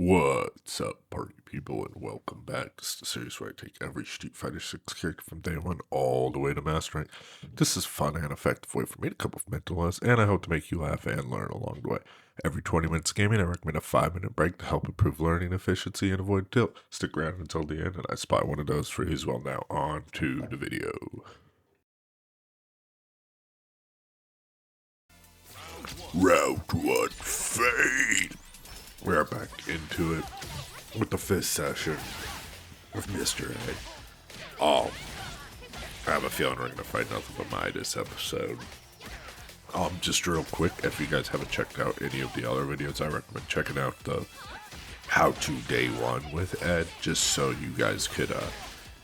What's up, party people, and welcome back. This is the series where I take every Street Fighter 6 character from day one all the way to Master Rank. This is a fun and effective way for me to come up with mental lessons, and I hope to make you laugh and learn along the way. Every 20 minutes gaming, I recommend a 5-minute break to help improve learning efficiency and avoid tilt. Stick around until the end, and I spot one of those for you as well. Now, on to the video. Route 1 Fade! We are back into it with the 5th session of Mr. Ed. I have a feeling we're going to fight nothing but my this episode. Just real quick, if you guys haven't checked out any of the other videos, I recommend checking out the how-to day 1 with Ed, just so you guys could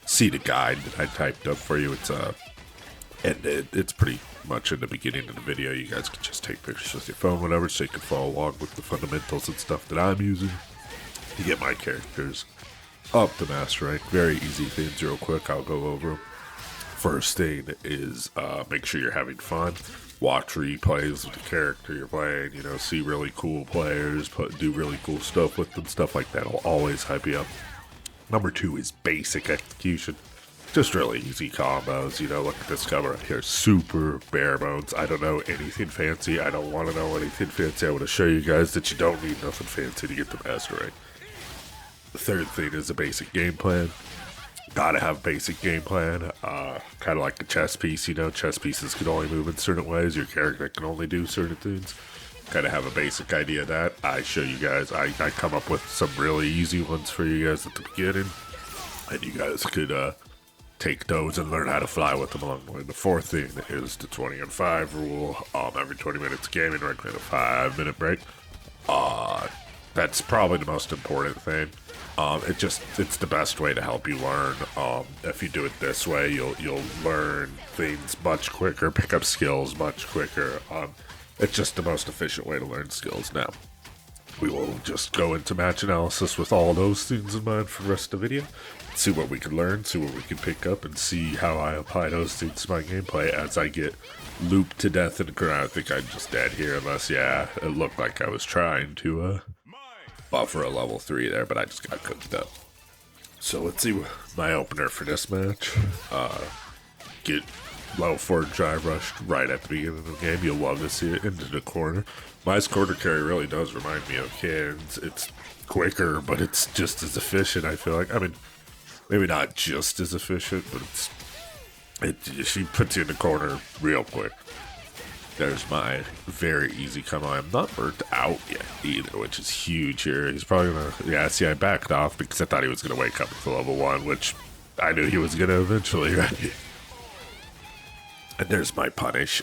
see the guide that I typed up for you. It's pretty much in the beginning of the video. You guys can just take pictures with your phone, whatever, so you can follow along with the fundamentals and stuff that I'm using to get my characters up to Master Rank. Very easy things real quick. I'll go over them. First thing is make sure you're having fun. Watch replays of the character you're playing, see really cool players, do really cool stuff with them. Stuff like that will always hype you up. Number 2 is basic execution. Just really easy combos, look at this cover right here, super bare bones. I don't know anything fancy, I don't want to know anything fancy. I want to show you guys that you don't need nothing fancy to get the Master Rank. The third thing is a basic game plan. Gotta have basic game plan, kind of like a chess piece, chess pieces can only move in certain ways, your character can only do certain things. Kind of have a basic idea of that. I show you guys, I come up with some really easy ones for you guys at the beginning, and you guys could, take those and learn how to fly with them along the way. The fourth thing is the 20 and 5 rule. Every 20 minutes gaming, recommend a 5-minute break. That's probably the most important thing. It's the best way to help you learn. If you do it this way, you'll learn things much quicker, pick up skills much quicker. It's just the most efficient way to learn skills. Now, we will just go into match analysis with all those things in mind for the rest of the video. See what we can learn, see what we can pick up, and see how I apply those things to my gameplay as I get looped to death in the corner. I think I'm just dead here unless, it looked like I was trying to buffer a level 3 there, but I just got cooked up. So let's see my opener for this match. Get low forward drive rushed right at the beginning of the game. You'll love to see it into the corner. My quarter carry really does remind me of Ken's. It's quicker, but it's just as efficient, I feel like. I mean, maybe not just as efficient, but she puts you in the corner real quick. There's my very easy come on. I'm not burnt out yet either, which is huge here. He's probably gonna, see, I backed off because I thought he was gonna wake up to level 1, which I knew he was gonna eventually, right? And there's my punish.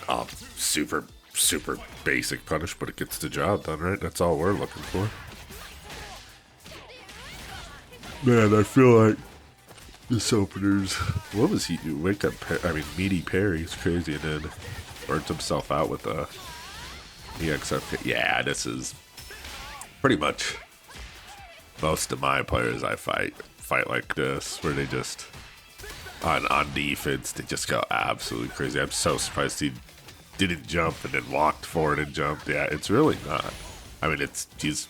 Super basic punish, but it gets the job done, right? That's all we're looking for. Man, I feel like this opener's, what was he do? Wake up, meaty parry's crazy, and then burnt himself out with the EXF. Yeah, this is pretty much most of my players I fight like this, where they just, on defense, they just go absolutely crazy. I'm so surprised he didn't jump and then walked forward and jumped. Yeah, it's really not. I mean, he's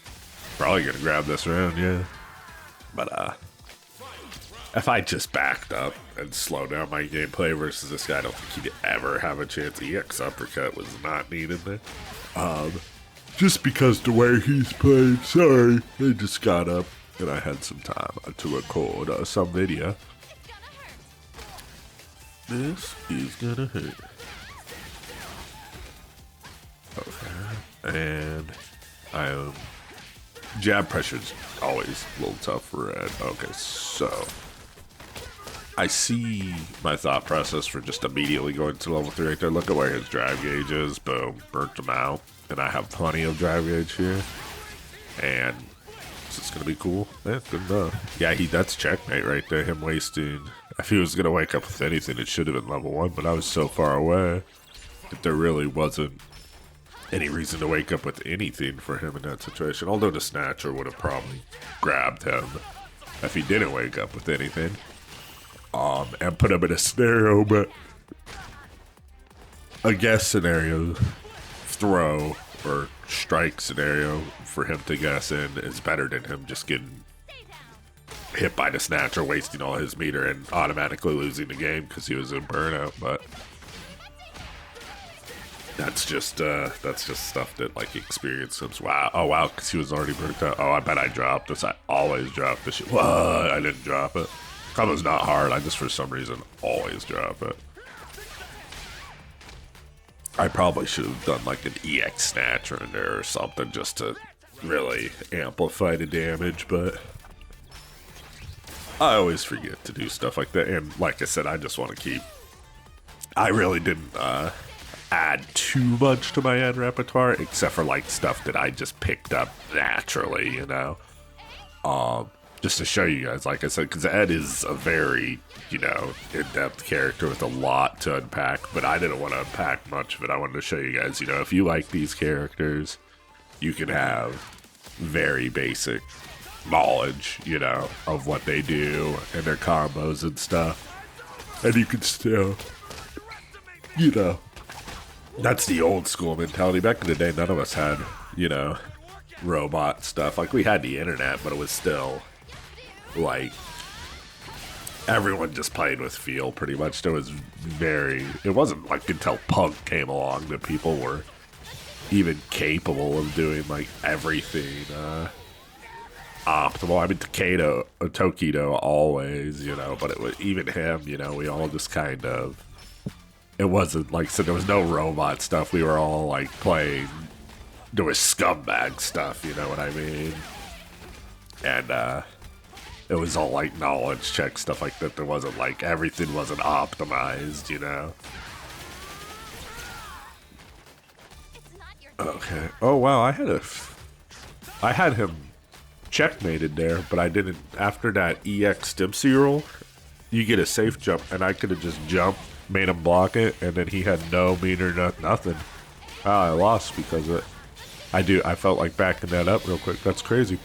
probably gonna grab this round, yeah. But, if I just backed up and slowed down my gameplay versus this guy, I don't think he'd ever have a chance. EX uppercut was not needed there. Just because the way he's played, sorry, I just got up and I had some time to record some video. This is gonna hurt. Okay, and jab pressure's always a little tough for Ed. Okay, so I see my thought process for just immediately going to level 3 right there. Look at where his drive gauge is. Boom, burnt him out. And I have plenty of drive gauge here. And this is gonna be cool. Yeah, good enough. Yeah, that's checkmate right there. Him wasting. If he was gonna wake up with anything, it should have been level 1, but I was so far away that there really wasn't any reason to wake up with anything for him in that situation. Although the snatcher would have probably grabbed him if he didn't wake up with anything. And put him in a scenario, but a guess scenario throw or strike scenario for him to get us in is better than him just getting hit by the snatcher, wasting all his meter and automatically losing the game because he was in burnout. But that's just stuff that like experiences. Wow, oh wow, because he was already burnt out. Oh, I bet I dropped this. I always drop this shit. What? I didn't drop it. Combo's not hard. I just for some reason always drop it. I probably should have done like an EX snatcher in there or something just to really amplify the damage, but I always forget to do stuff like that. And like I said, I just want to keep... I really didn't add too much to my Ed repertoire, except for like stuff that I just picked up naturally, you know? Just to show you guys, like I said, because Ed is a very, you know, in-depth character with a lot to unpack, but I didn't want to unpack much of it. I wanted to show you guys, you know, if you like these characters, you can have very basic knowledge, you know, of what they do and their combos and stuff. And you can still, you know, that's the old school mentality. Back in the day, none of us had, you know, robot stuff. Like, we had the internet, but it was still, like, everyone just played with feel, pretty much. There was it wasn't like until Punk came along that people were even capable of doing, like, everything, optimal. I mean, Tokido always, you know, but it was even him, you know, we all just kind of, it wasn't like, so there was no robot stuff. We were all like playing, there was scumbag stuff, you know what I mean? And it was all like knowledge check stuff like that. There wasn't like, everything wasn't optimized, you know? Okay. Oh wow, I had him checkmated there, but I didn't. After that EX Dempsey roll, you get a safe jump, and I could have just jumped, made him block it, and then he had no meter, nothing. I lost because of it. I felt like backing that up real quick. That's crazy.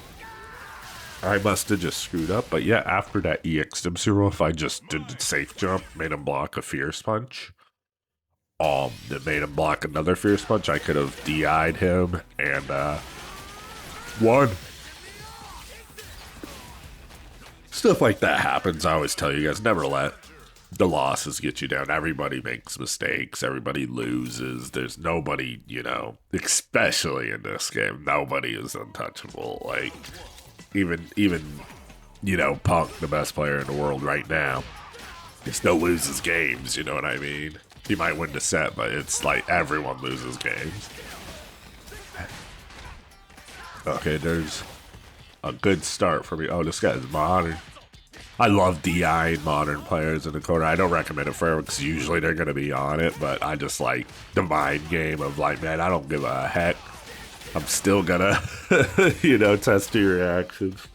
I must have just screwed up, but yeah, after that EX Dempsey roll, if I just did the safe jump, made him block a Fierce Punch, that made him block another Fierce Punch, I could have DI'd him and won. Stuff like that happens. I always tell you guys, never let the losses get you down. Everybody makes mistakes. Everybody loses. There's nobody, you know, especially in this game, nobody is untouchable. Like, even you know, Punk, the best player in the world right now, he still loses games, you know what I mean? He might win the set, but it's like everyone loses games. Okay, there's a good start for me. Oh, this guy's modern. I love DI modern players in the corner. I don't recommend it for everyone because usually they're going to be on it, but I just like the mind game of like, man, I don't give a heck. I'm still gonna, you know, test your reactions.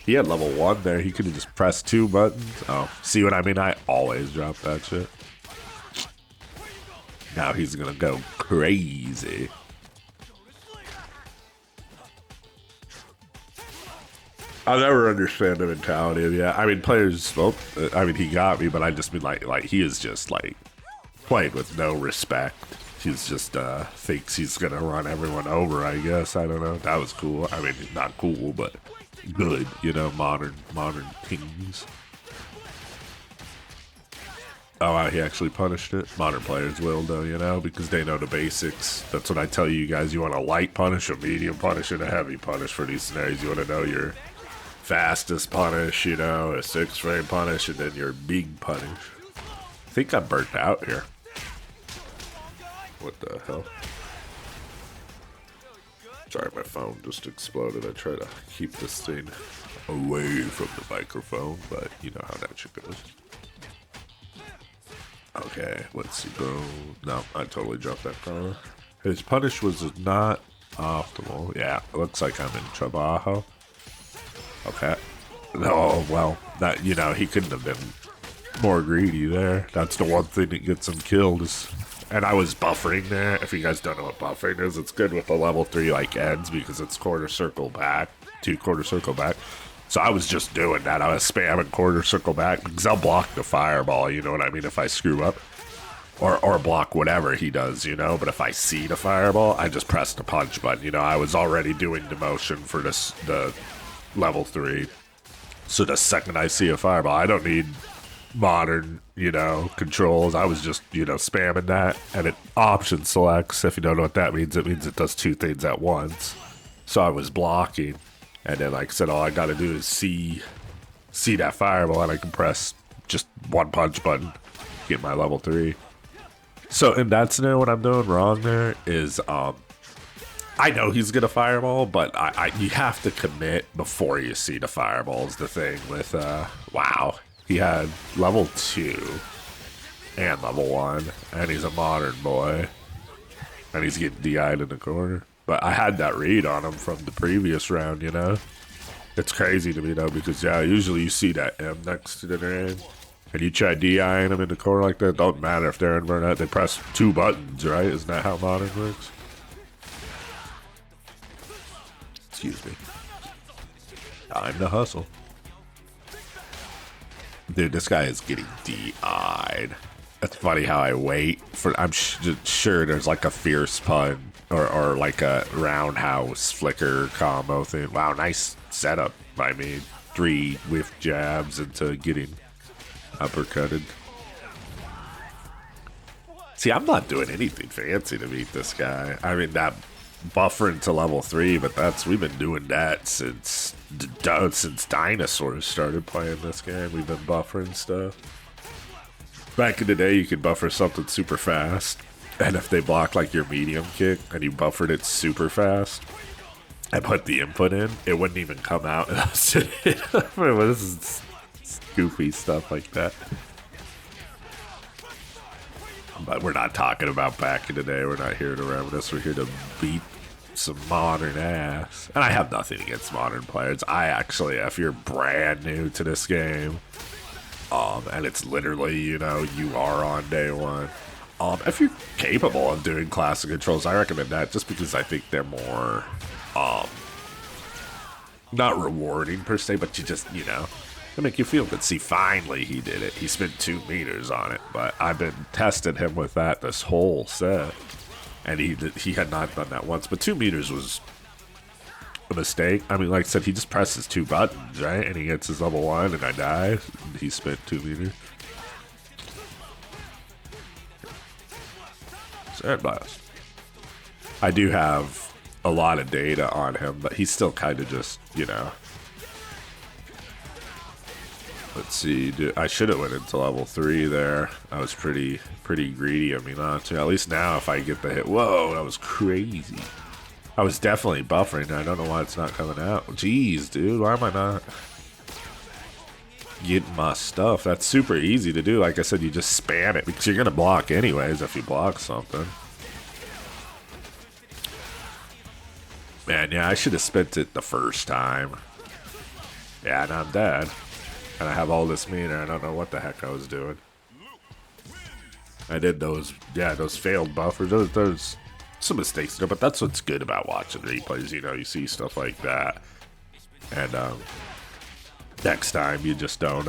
He had level 1 there. He could have just pressed 2 buttons. Oh, see what I mean? I always drop that shit. Now he's gonna go crazy. I'll never understand the mentality of, yeah. I mean, players, well, I mean, he got me, but I just mean like he is just like playing with no respect. He's just thinks he's gonna run everyone over, I guess. I don't know. That was cool. I mean, not cool, but good, you know, modern kings. Oh, wow, he actually punished it. Modern players will, though, you know, because they know the basics. That's what I tell you guys. You want a light punish, a medium punish, and a heavy punish for these scenarios. You want to know your fastest punish, you know, a 6-frame punish, and then your big punish. I think I'm burnt out here. What the hell? Sorry, my phone just exploded. I try to keep this thing away from the microphone, but you know how that shit goes. Okay, let's see, bro. No, I totally dropped that car. His punish was not optimal. Yeah, it looks like I'm in trabajo. Okay. No, well, that, you know, he couldn't have been more greedy there. That's the one thing that gets him killed is... And I was buffering there. If you guys don't know what buffering is, it's good with the level 3 like Eds because it's quarter circle back, 2 quarter circle back. So I was just doing that. I was spamming quarter circle back because I'll block the fireball, you know what I mean, if I screw up. or block whatever he does, you know. But if I see the fireball, I just press the punch button. You know, I was already doing the motion for the level 3. So the second I see a fireball, I don't need modern, you know, controls. I was just, you know, spamming that, and it option selects. If you don't know what that means, it means it does 2 things at once. So I was blocking, and then like I said, all I gotta do is see that fireball, and I can press just one punch button, get my level 3. So in that scenario, what I'm doing wrong there is, I know he's gonna fireball, but you have to commit before you see the fireball is the thing with, wow. He had level 2 and level 1, and he's a modern boy, and he's getting DI'd in the corner. But I had that read on him from the previous round, you know? It's crazy to me, though, because, yeah, usually you see that M next to the name, and you try DIing them in the corner like that. It don't matter if they're in or not. They press 2 buttons, right? Isn't that how modern works? Excuse me. Time to hustle. Dude, this guy is getting DI'd. It's funny how I wait for... I'm sure there's like a fierce pun or like a roundhouse flicker combo thing. Wow, nice setup by me. 3 whiff jabs into getting uppercutted. See, I'm not doing anything fancy to beat this guy. I mean, that buffering to level 3, but we've been doing that since dinosaurs started playing this game. We've been buffering stuff. Back in the day, you could buffer something super fast, and if they block like your medium kick and you buffered it super fast and put the input in, it wouldn't even come out. This is goofy stuff like that. But we're not talking about back in the day. We're not here to reminisce. We're here to beat some modern ass. And I have nothing against modern players. I actually, if you're brand new to this game, and it's literally, you know, you are on day 1. If you're capable of doing classic controls, I recommend that, just because I think they're more, not rewarding per se, but you just, you know, they make you feel good. See, finally he did it. He spent 2 meters on it, but I've been testing him with that this whole set, and he had not done that once. But 2 meters was a mistake. I mean, like I said, he just presses 2 buttons, right? And he gets his level 1, and I die. He spent 2 meters. Sad blast. I do have a lot of data on him, but he's still kind of just, you know. Let's see, dude, I should have went into level 3 there. I was pretty greedy of me not to. At least now, if I get the hit, whoa, that was crazy. I was definitely buffering. I don't know why it's not coming out. Jeez, dude, why am I not getting my stuff? That's super easy to do. Like I said, you just spam it, because you're gonna block anyways if you block something. Man, yeah, I should have spent it the first time. Yeah, and I'm dead. And I have all this meter. I don't know what the heck I was doing. I did those, yeah, those failed buffers. There's some mistakes there, but that's what's good about watching replays. You know, you see stuff like that. And next time you just don't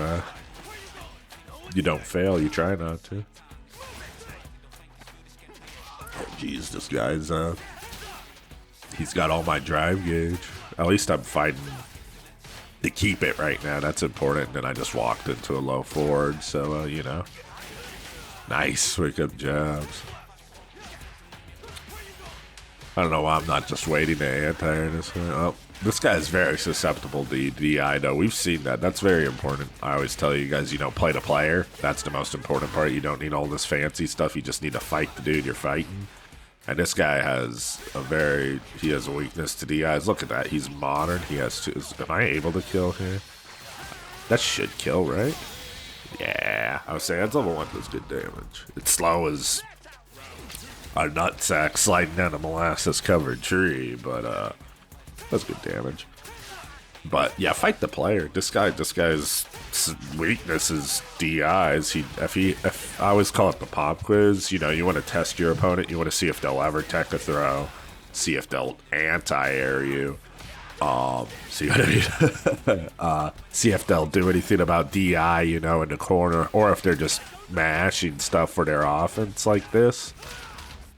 fail. You try not to. Oh, jeez, this guy's he's got all my drive gauge. At least I'm fighting to keep it right now. That's important. And then I just walked into a low forward, so you know, nice wake up jabs. I don't know why I'm not just waiting to anti this one. Oh, this guy is very susceptible to DI, though. We've seen that. That's very important. I always tell you guys, you know, play the player. That's the most important part. You don't need all this fancy stuff. You just need to fight the dude you're fighting. And this guy has he has a weakness to DIs. Look at that. He's modern. He has 2. Am I able to kill here? That should kill, right? Yeah. I was saying, that's level 1 does good damage. It's slow as a nutsack sliding down a molasses-covered tree, but that's good damage. But yeah, fight the player. This guy's weakness is DIs. If I always call it the pop quiz. You know, you want to test your opponent. You want to see if they'll ever tech a throw, see if they'll anti-air you. See what I mean? See if they'll do anything about DI, you know, in the corner, or if they're just mashing stuff for their offense like this.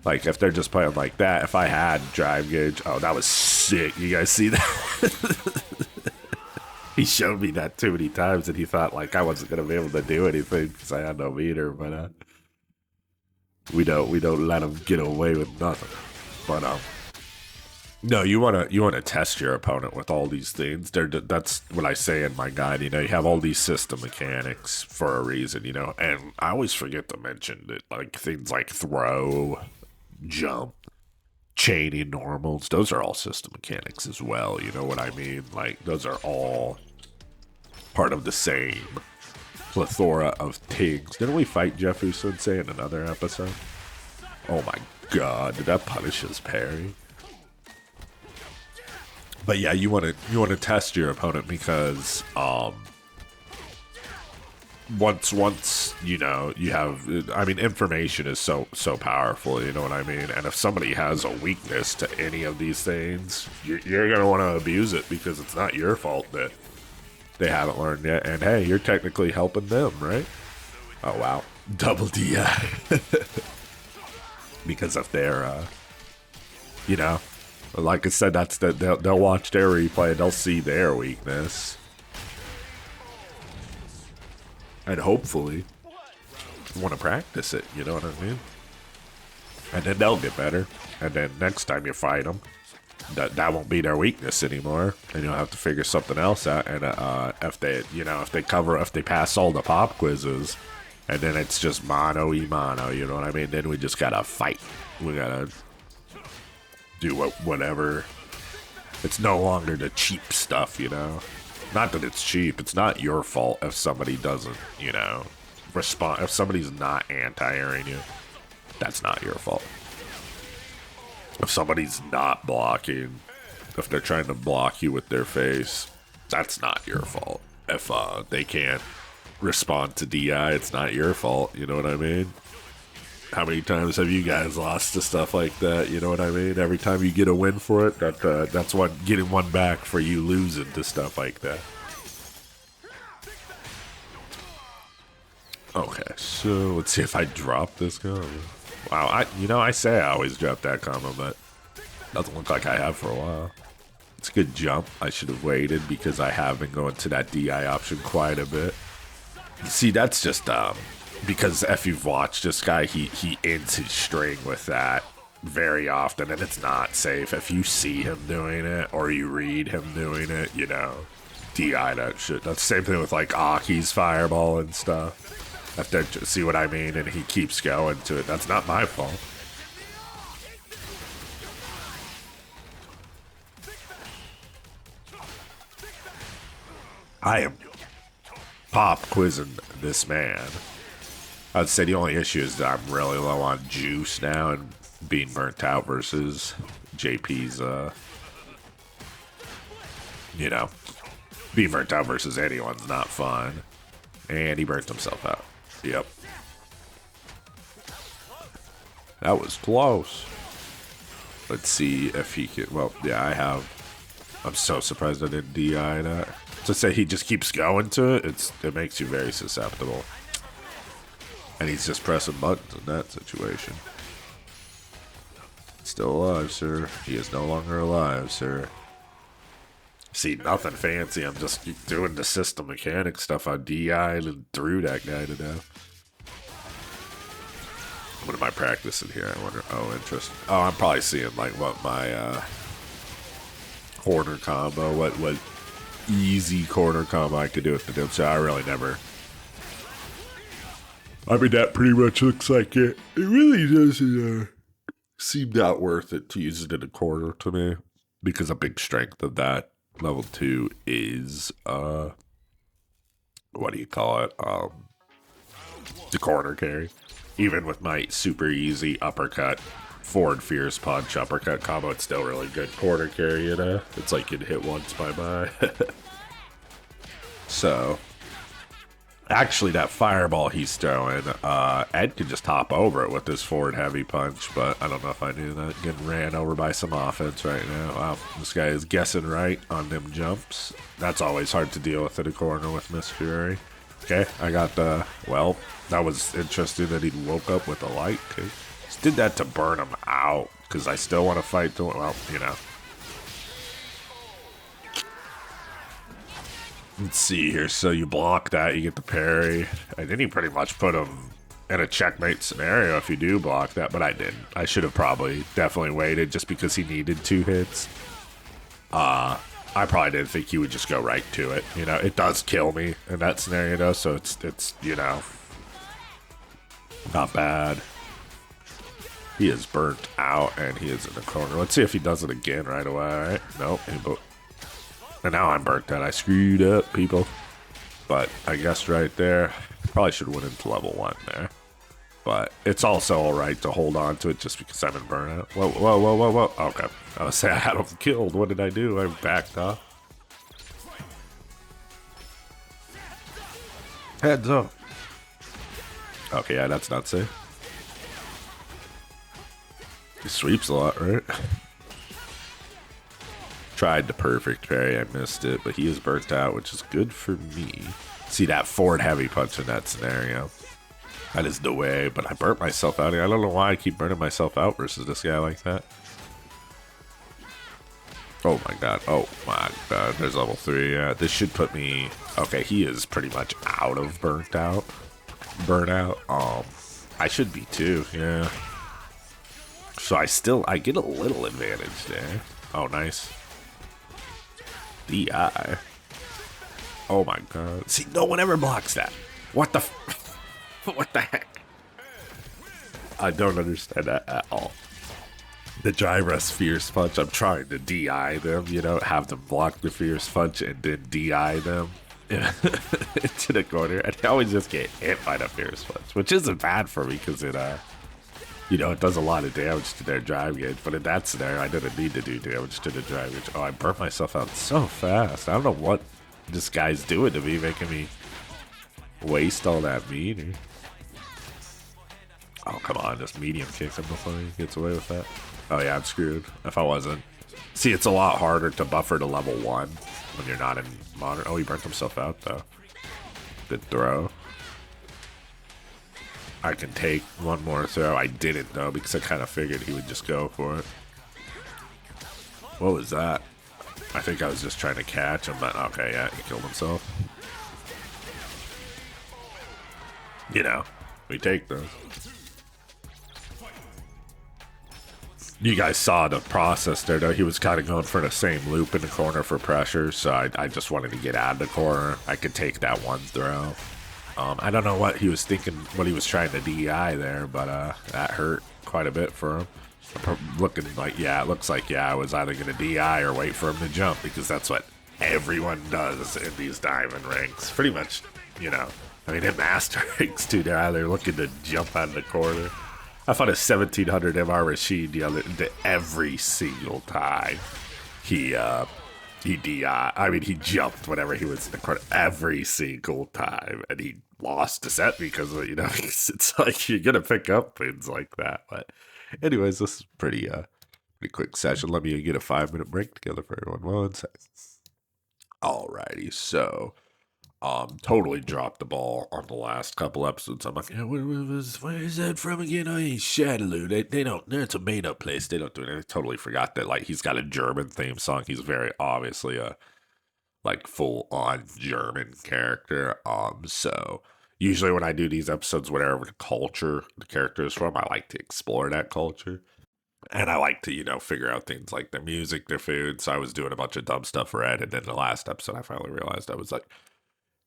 Like, if they're just playing like that, if I had drive gauge, oh, that was sick. You guys see that? He showed me that too many times, and he thought, like, I wasn't going to be able to do anything because I had no meter, but we don't let him get away with nothing. But, no, you wanna test your opponent with all these things. That's what I say in my guide. You know, you have all these system mechanics for a reason. You know, and I always forget to mention that, like, things like throw, jump, chaining normals. Those are all system mechanics as well. You know what I mean? Like, those are all part of the same plethora of things. Didn't we fight Jeffrey Sensei in another episode? Oh my god, did that punish his parry? But yeah, you want to test your opponent because once you know you have, I mean, information is so powerful, you know what I mean? And if somebody has a weakness to any of these things, you're gonna want to abuse it because it's not your fault that they haven't learned yet. And hey, you're technically helping them, right? Oh wow, double DI. Because if they're you know, like I said, that's they'll watch their replay and they'll see their weakness, and hopefully want to practice it. You know what I mean? And then they'll get better. And then next time you fight them, that won't be their weakness anymore, and you'll have to figure something else out. And if they pass all the pop quizzes, and then it's just mano y mano, you know what I mean? Then we just gotta fight. We gotta do whatever. It's no longer the cheap stuff, you know? Not that it's cheap. It's not your fault if somebody doesn't, you know, respond. If somebody's not anti-airing you, that's not your fault. If somebody's not blocking, if they're trying to block you with their face, that's not your fault. If they can't respond to DI, it's not your fault, you know what I mean? How many times have you guys lost to stuff like that? You know what I mean? Every time you get a win for it, that's getting one back for you losing to stuff like that. Okay, so let's see if I drop this combo. Wow, I say I always drop that combo, but doesn't look like I have for a while. It's a good jump. I should have waited because I have been going to that DI option quite a bit. See, that's just because if you've watched this guy, he ends his string with that very often, and it's not safe. If you see him doing it, or you read him doing it, you know, DI that shit. That's the same thing with, like, Aki's fireball and stuff. If they see what I mean, and he keeps going to it, that's not my fault. I am pop quizzing this man. I'd say the only issue is that I'm really low on juice now and being burnt out versus JP's, you know, being burnt out versus anyone's not fun. And he burnt himself out. Yep. That was close. Let's see if he can, well, yeah, I'm so surprised I didn't DI that. To say he just keeps going to it, it makes you very susceptible. And he's just pressing buttons in that situation. Still alive, sir. He is no longer alive, sir. See, nothing fancy. I'm just doing the system mechanic stuff. I DI'd and threw that guy to death. What am I practicing here? I wonder. Oh, interesting. Oh, I'm probably seeing, like, what my corner combo, what easy corner combo I could do with the dim. So I really never. I mean, that pretty much looks like it. It really doesn't seem that worth it to use it in a corner to me, because a big strength of that level 2 is what do you call it? The corner carry. Even with my super easy uppercut, forward fierce punch uppercut combo, it's still really good corner carry. You know, it's like you'd hit once, bye bye. So Actually, that fireball he's throwing, Ed could just hop over it with this forward heavy punch, but I don't know if I knew that. Getting ran over by some offense right now. Wow, this guy is guessing right on them jumps. That's always hard to deal with in a corner with Miss Fury. Okay, I got the, well, that was interesting that he woke up with a light. Okay. Just did that to burn him out, because I still want to fight the, well, you know. Let's see here. So you block that, you get the parry, and then you pretty much put him in a checkmate scenario if you do block that, but I didn't. I should have probably definitely waited just because he needed 2 hits. I probably didn't think he would just go right to it. You know, it does kill me in that scenario though, so it's you know, not bad. He is burnt out and he is in the corner. Let's see if he does it again right away. All right. Nope. And now I'm burnt out. I screwed up, people. But I guess right there, probably should have went into level 1 there. But it's also alright to hold on to it just because I'm in burnout. Whoa, whoa, whoa, whoa, whoa. Okay. I was saying I had him killed. What did I do? I backed off. Heads up. Okay, yeah, that's not safe. He sweeps a lot, right? Tried the perfect parry, I missed it, but he is burnt out, which is good for me. See that forward heavy punch in that scenario. That is the way, but I burnt myself out here. I don't know why I keep burning myself out versus this guy like that. Oh my god, oh my god, there's level 3, yeah. This should put me, okay, he is pretty much out of burnout. I should be too, yeah. So I get a little advantage there. Oh, nice. DI. Oh my god. See, no one ever blocks that. What the what the heck? I don't understand that at all. The Gyra's Fierce Punch, I'm trying to DI them, you know, have them block the Fierce Punch and then DI them into the corner. And they always just get hit by the Fierce Punch, which isn't bad for me because it, you know, it does a lot of damage to their drive gauge, but in that scenario, I didn't need to do damage to the drive gauge. Oh, I burnt myself out so fast. I don't know what this guy's doing to me, making me waste all that meter. Oh, come on, just medium kicks him before he gets away with that. Oh yeah, I'm screwed if I wasn't. See, it's a lot harder to buffer to level 1 when you're not in modern. Oh, he burnt himself out though. Good throw. I can take one more throw. I didn't though because I kind of figured he would just go for it. What was that? I think I was just trying to catch him, but okay, yeah, he killed himself. You know, we take those. You guys saw the process there, though. He was kind of going for the same loop in the corner for pressure, so I just wanted to get out of the corner. I could take that one throw. I don't know what he was thinking, what he was trying to DI there, but that hurt quite a bit for him. Looking like, yeah, it looks like, yeah, I was either going to DI or wait for him to jump, because that's what everyone does in these diamond ranks. Pretty much, you know. I mean, in master ranks, too, they're either looking to jump out of the corner. I fought a 1700 MR Rashid the other every single time he DI. I mean, he jumped whenever he was in the corner every single time, and he lost the set because of, you know, it's like you're gonna pick up things like that. But anyways, this is pretty quick session. Let me get a 5-minute break together for everyone. 1 second. Alrighty, so. Totally dropped the ball on the last couple episodes. I'm like, yeah, where is that from again? Oh, he's Shadaloo. They don't, it's a made up place. They don't do it. I totally forgot that, like, he's got a German theme song. He's very obviously a, like, full on German character. So usually when I do these episodes, whatever the culture the character is from, I like to explore that culture. And I like to, you know, figure out things like their music, their food. So I was doing a bunch of dumb stuff for Ed. And then the last episode, I finally realized I was like,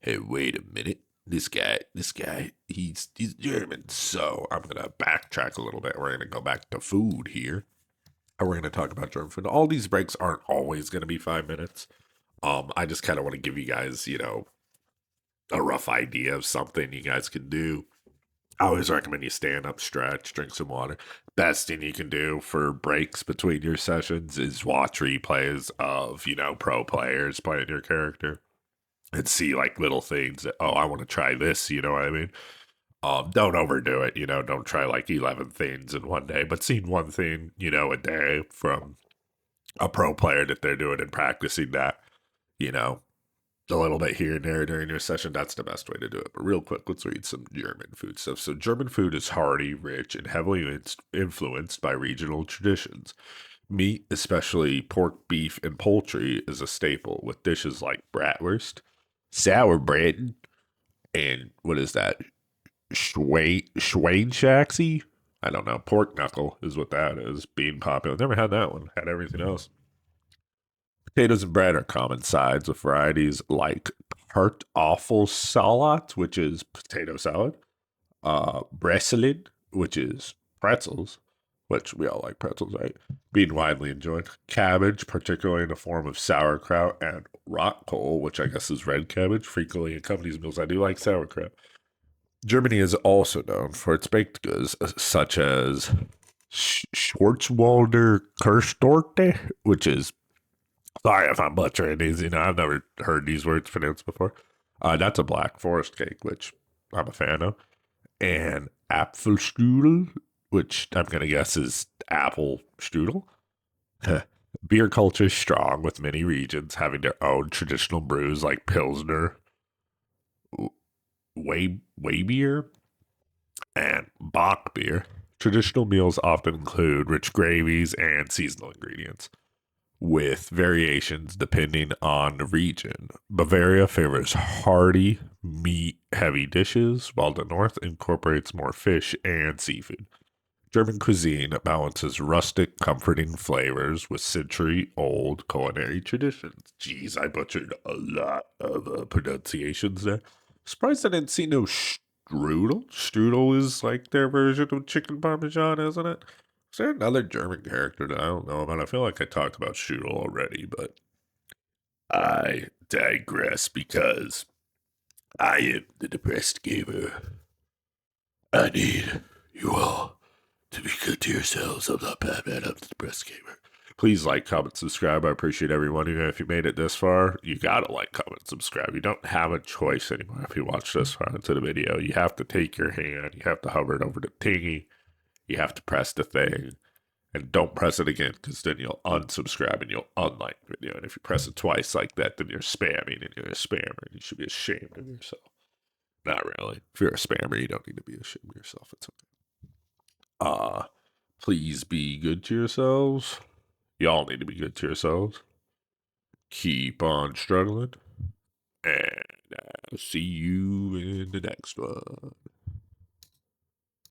hey, wait a minute. This guy, he's German. So I'm going to backtrack a little bit. We're going to go back to food here. And we're going to talk about German food. All these breaks aren't always going to be 5 minutes. I just kind of want to give you guys, you know, a rough idea of something you guys can do. I always recommend you stand up, stretch, drink some water. Best thing you can do for breaks between your sessions is watch replays of, you know, pro players playing your character. and see like little things that, oh, I want to try this, you know what I mean? Don't overdo it, you know, don't try like 11 things in one day, but seeing one thing, you know, a day from a pro player that they're doing and practicing that, you know, a little bit here and there during your session, that's the best way to do it. But real quick, let's read some German food stuff. So, German food is hearty, rich, and heavily influenced by regional traditions. Meat, especially pork, beef, and poultry, is a staple, with dishes like bratwurst, sauerbraten, and what is that? Schweinshaxi? I don't know. Pork knuckle is what that is, being popular. Never had that one. Had everything else. Potatoes and bread are common sides with varieties like Kartoffelsalat, which is potato salad, Breselin, which is pretzels, which we all like pretzels, right? Being widely enjoyed. Cabbage, particularly in the form of sauerkraut, and rotkohl, which I guess is red cabbage, frequently accompanies meals. I do like sauerkraut. Germany is also known for its baked goods, such as Schwarzwälder Kirschtorte, which is, sorry if I'm butchering these, you know, I've never heard these words pronounced before. That's a Black Forest cake, which I'm a fan of. And Apfelstrudel, which I'm going to guess is apple strudel. Beer culture is strong, with many regions having their own traditional brews like Pilsner, Weibier, and Bock beer. Traditional meals often include rich gravies and seasonal ingredients, with variations depending on the region. Bavaria favors hearty, meat heavy dishes, while the north incorporates more fish and seafood. German cuisine balances rustic, comforting flavors with century old culinary traditions. Jeez, I butchered a lot of pronunciations there. Surprised I didn't see no strudel. Strudel is like their version of chicken parmesan, isn't it? Is there another German character that I don't know about? I feel like I talked about strudel already, but I digress because I am the depressed gamer. I need you all to be good to yourselves. I'm not Batman, I'm the depressed gamer. Please like, comment, subscribe. I appreciate everyone. Even if you made it this far, you gotta like, comment, subscribe. You don't have a choice anymore if you watch this far into the video. You have to take your hand, you have to hover it over the thingy, you have to press the thing, and don't press it again, because then you'll unsubscribe and you'll unlike the video. And if you press it twice like that, then you're spamming and you're a spammer and you should be ashamed of yourself. Not really. If you're a spammer, you don't need to be ashamed of yourself. It's okay. Please be good to yourselves. Y'all need to be good to yourselves. Keep on struggling. And I'll see you in the next one.